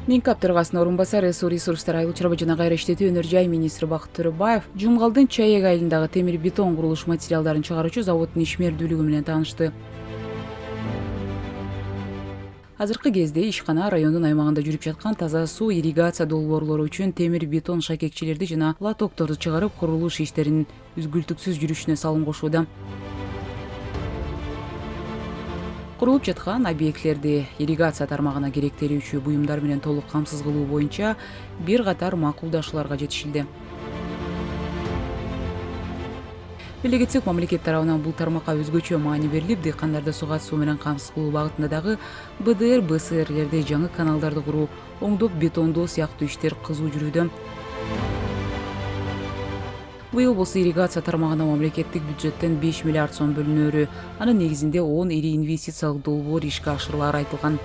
Минкап төрагасынын орун басары Суу ресурстары айыл чарба жана кайра иштетүү өнөр жай министри Бакыт Төрөбаев Жумгалдын Чаек айылындагы темир бетон курулуш материалдарын чыгаруучу заводдун ишмердүүлүгү менен таанышты. Азыркы кезде ишкана райондун аймагында жүрүп жаткан таза суу ирригация долбоорлору үчүн темир бетон шакекчилерди жана лотокторду чыгарып курулуш иштеринин үзгүлтүксүз жүрүшүнө салым кошууда. Курулуп жаткан объектлерди ирригация тармагына керектелүүчү буюмдар менен толук камсыз кылуу боюнча бир катар макулдашууларга жетишилди. Эле кетсек, мамлекет тарабынан бул тармакка өзгөчө маани берилип, дыйкандарды сууга суу менен камсыз кылуу багытында дагы БДР, БСРлерде жаңы каналдарды куруу, оңдоп бетондоо сыяктуу иштер кызуу жүрүүдө. Быйыл болсо ирригация тармагына мамлекеттик бюджеттен 5 миллиард сом бөлүнөөрү, анын негизинде 10 ири инвестициялык долбоор ишке ашырылары айтылган.